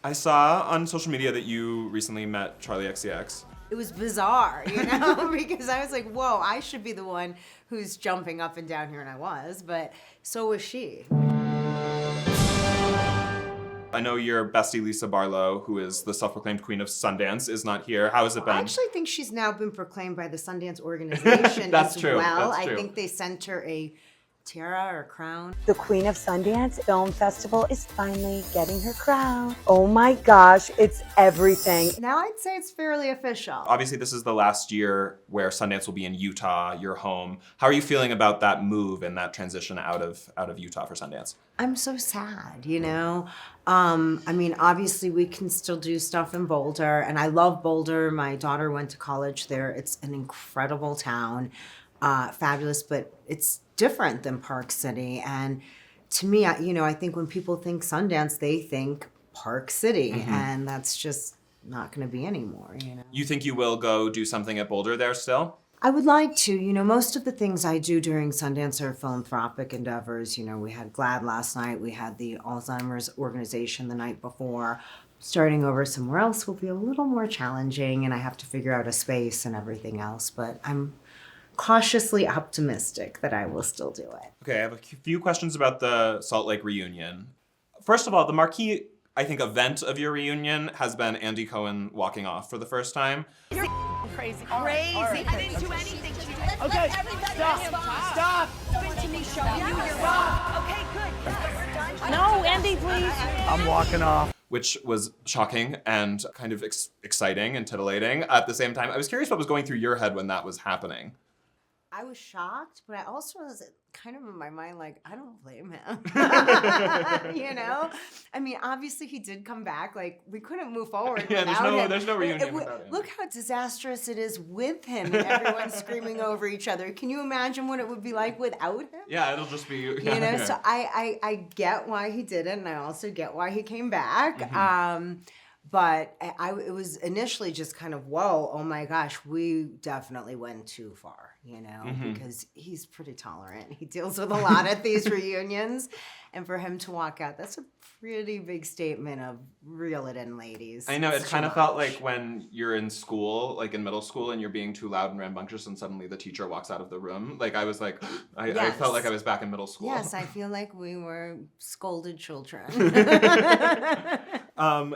I saw on social media that you recently met Charli XCX. It was bizarre, because I was like, whoa, I should be the one who's jumping up and down here, and I was, but so was she. I know your bestie Lisa Barlow, who is the self-proclaimed queen of Sundance, is not here. How has it been? I actually think she's now been proclaimed by the Sundance organization That's as true. well. That's true. I think they sent her a tiara or crown. The Queen of Sundance Film Festival is finally getting her crown. Oh my gosh, it's everything. Now I'd say it's fairly official. Obviously, this is the last year where Sundance will be in Utah, your home. How are you feeling about that move and that transition out of Utah for Sundance? I'm so sad, I mean, obviously we can still do stuff in Boulder, and I love Boulder. My daughter went to college there. It's an incredible town, fabulous, but it's different than Park City. And to me, I think when people think Sundance, they think Park City, and that's just not going to be anymore, You think you will go do something at Boulder there still? I would like to. Most of the things I do during Sundance are philanthropic endeavors. We had GLAAD last night. We had the Alzheimer's organization the night before. Starting over somewhere else will be a little more challenging, and I have to figure out a space and everything else. But I'm cautiously optimistic that I will still do it. Okay, I have a few questions about the Salt Lake reunion. First of all, the marquee, I think, event of your reunion has been Andy Cohen walking off for the first time. You're crazy. Crazy. I didn't do anything to you. Okay, stop. Open to me, showing you you're wrong. Okay, good. No, Andy, please. I'm walking off. Which was shocking and kind of exciting and titillating at the same time. I was curious what was going through your head when that was happening. I was shocked, but I also was kind of in my mind like, I don't blame him. I mean, obviously he did come back. Like, we couldn't move forward without him. There's no reunion without him. Look how disastrous it is with him and everyone screaming over each other. Can you imagine what it would be like without him? Yeah, it'll just be... So I get why he did it, and I also get why he came back. But it was initially just kind of, whoa, oh my gosh, we definitely went too far, because he's pretty tolerant. He deals with a lot at these reunions. And for him to walk out, that's a pretty big statement of reel it in, ladies. I know, it kind of felt like when you're in school, like in middle school, and you're being too loud and rambunctious, and suddenly the teacher walks out of the room. Like, I was like, I felt like I was back in middle school. Yes, I feel like we were scolded children.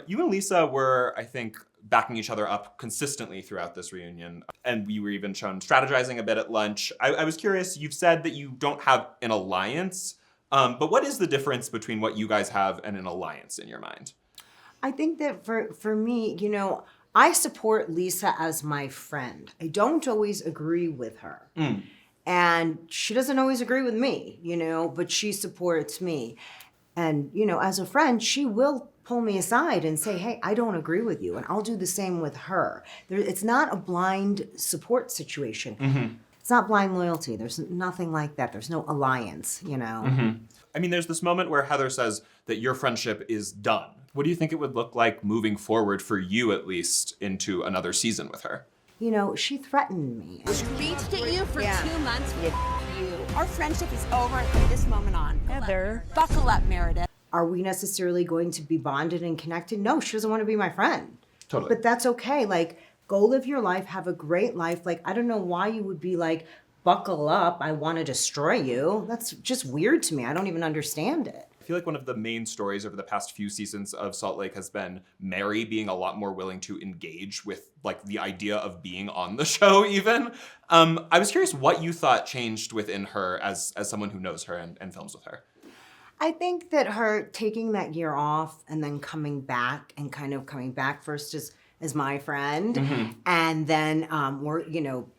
You and Lisa were, I think, backing each other up consistently throughout this reunion. And we were even shown strategizing a bit at lunch. I was curious, you've said that you don't have an alliance, but what is the difference between what you guys have and an alliance in your mind? I think that for me, I support Lisa as my friend. I don't always agree with her. And she doesn't always agree with me, but she supports me. And, as a friend, she will pull me aside and say, hey, I don't agree with you. And I'll do the same with her. It's not a blind support situation. It's not blind loyalty. There's nothing like that. There's no alliance, I mean, there's this moment where Heather says that your friendship is done. What do you think it would look like moving forward for you, at least, into another season with her? She threatened me. She reached at you for 2 months. You. Our friendship is over from this moment on. Heather. Buckle up, Meredith. Are we necessarily going to be bonded and connected? No, she doesn't want to be my friend. Totally. But that's okay. Like, go live your life, have a great life. Like, I don't know why you would be like, buckle up, I want to destroy you. That's just weird to me. I don't even understand it. I feel like one of the main stories over the past few seasons of Salt Lake has been Mary being a lot more willing to engage with like the idea of being on the show even. I was curious what you thought changed within her as someone who knows her and films with her. I think that her taking that year off and then coming back and kind of coming back first as my friend and then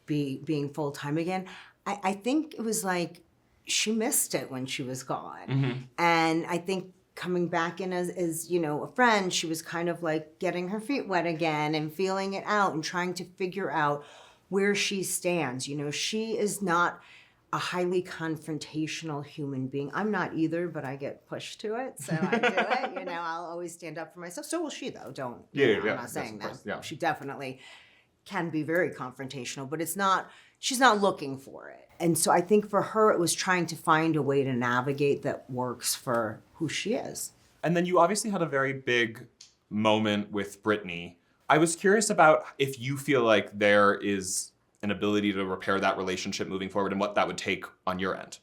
being full-time again, I think it was like she missed it when she was gone. And I think coming back in as a friend, she was kind of like getting her feet wet again and feeling it out and trying to figure out where she stands. She is not a highly confrontational human being. I'm not either, but I get pushed to it, so I do it. I'll always stand up for myself. So will she, though. I'm not saying that. Yeah. She definitely can be very confrontational, but she's not looking for it. And so I think for her, it was trying to find a way to navigate that works for who she is. And then you obviously had a very big moment with Britney. I was curious about if you feel like there is an ability to repair that relationship moving forward and what that would take on your end.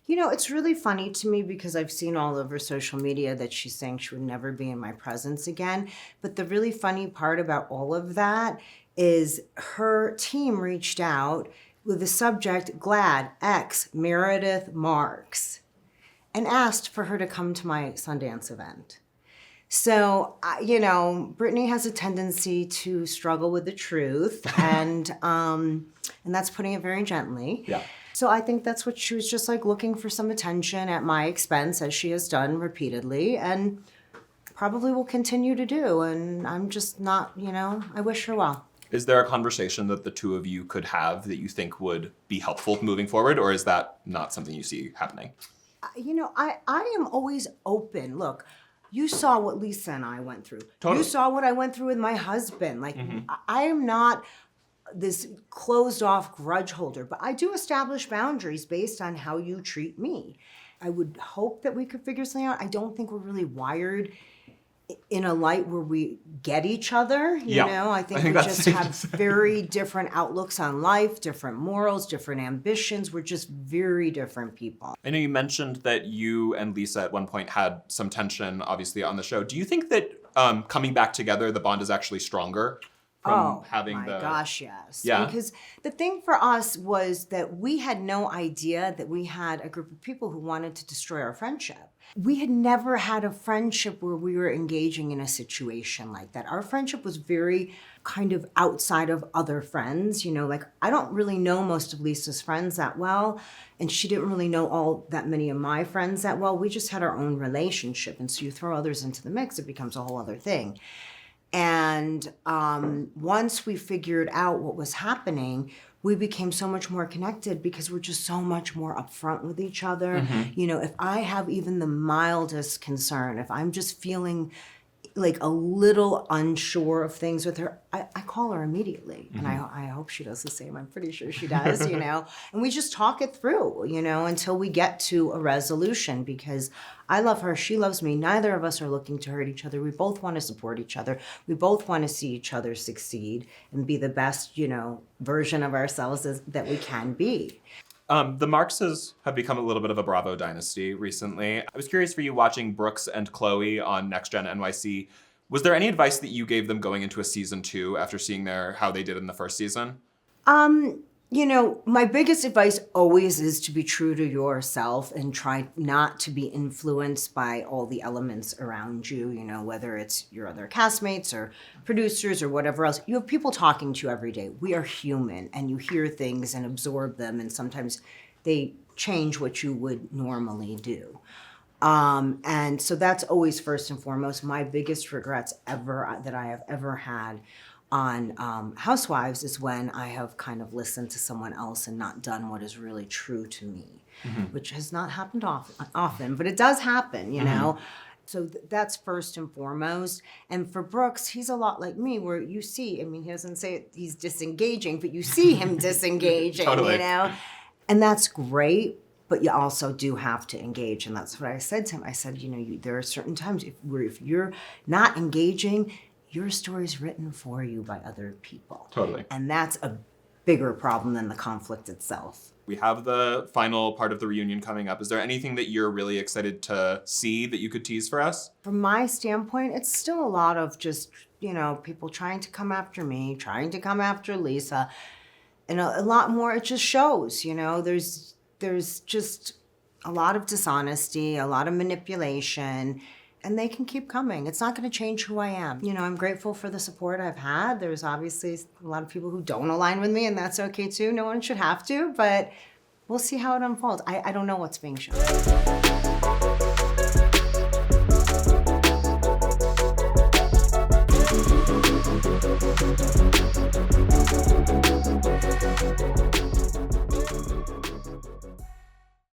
You know, it's really funny to me because I've seen all over social media that she's saying she would never be in my presence again. But the really funny part about all of that is her team reached out with the subject GLAD X Meredith Marks and asked for her to come to my Sundance event. So, you know, Britney has a tendency to struggle with the truth, and that's putting it very gently. Yeah. So I think that's what she was just like, looking for some attention at my expense, as she has done repeatedly, and probably will continue to do. And I'm just not, you know, I wish her well. Is there a conversation that the two of you could have that you think would be helpful moving forward, or is that not something you see happening? You know, I am always open. Look, you saw what Lisa and I went through. Totally. You saw what I went through with my husband. Like, I am not this closed off grudge holder, but I do establish boundaries based on how you treat me. I would hope that we could figure something out. I don't think we're really wired in a light where we get each other, you know? I think we just have very different outlooks on life, different morals, different ambitions. We're just very different people. I know you mentioned that you and Lisa at one point had some tension, obviously, on the show. Do you think that coming back together, the bond is actually stronger? Having my gosh, yes. Yeah. Because the thing for us was that we had no idea that we had a group of people who wanted to destroy our friendship. We had never had a friendship where we were engaging in a situation like that. Our friendship was very kind of outside of other friends. You know, like, I don't really know most of Lisa's friends that well, and she didn't really know that many of my friends that well. We just had our own relationship. And so you throw others into the mix, it becomes a whole other thing. And once we figured out what was happening, we became so much more connected because we're just so much more upfront with each other. You know, if I have even the mildest concern, if I'm just feeling like a little unsure of things with her, I call her immediately. And I hope she does the same. I'm pretty sure she does, you know. And we just talk it through, you know, until we get to a resolution, because I love her, she loves me. Neither of us are looking to hurt each other. We both want to support each other. We both want to see each other succeed and be the best, you know, version of ourselves that we can be. The Markses have become a little bit of a Bravo dynasty recently. I was curious for you, watching Brooks and Chloe on Next Gen NYC. Was there any advice that you gave them going into a season 2 after seeing how they did in the first season? You know, my biggest advice always is to be true to yourself and try not to be influenced by all the elements around you, you know, whether it's your other castmates or producers or whatever else. You have people talking to you every day. We are human, and you hear things and absorb them, and sometimes they change what you would normally do. And so that's always first and foremost. My biggest regrets that I have ever had on Housewives is when I have kind of listened to someone else and not done what is really true to me, which has not happened often, but it does happen, you know? So that's first and foremost. And for Brooks, he's a lot like me, where you see, I mean, he doesn't say he's disengaging, but you see him disengaging, Totally. You know? And that's great, but you also do have to engage. And that's what I said to him. I said, you know, there are certain times if you're not engaging, your story's written for you by other people. Totally. And that's a bigger problem than the conflict itself. We have the final part of the reunion coming up. Is there anything that you're really excited to see that you could tease for us? From my standpoint, it's still a lot of just, you know, people trying to come after me, trying to come after Lisa, and a lot more. It just shows, you know, there's just a lot of dishonesty, a lot of manipulation, and they can keep coming. It's not going to change who I am. You know, I'm grateful for the support I've had. There's obviously a lot of people who don't align with me, and that's okay too. No one should have to, but we'll see how it unfolds. I don't know what's being shown.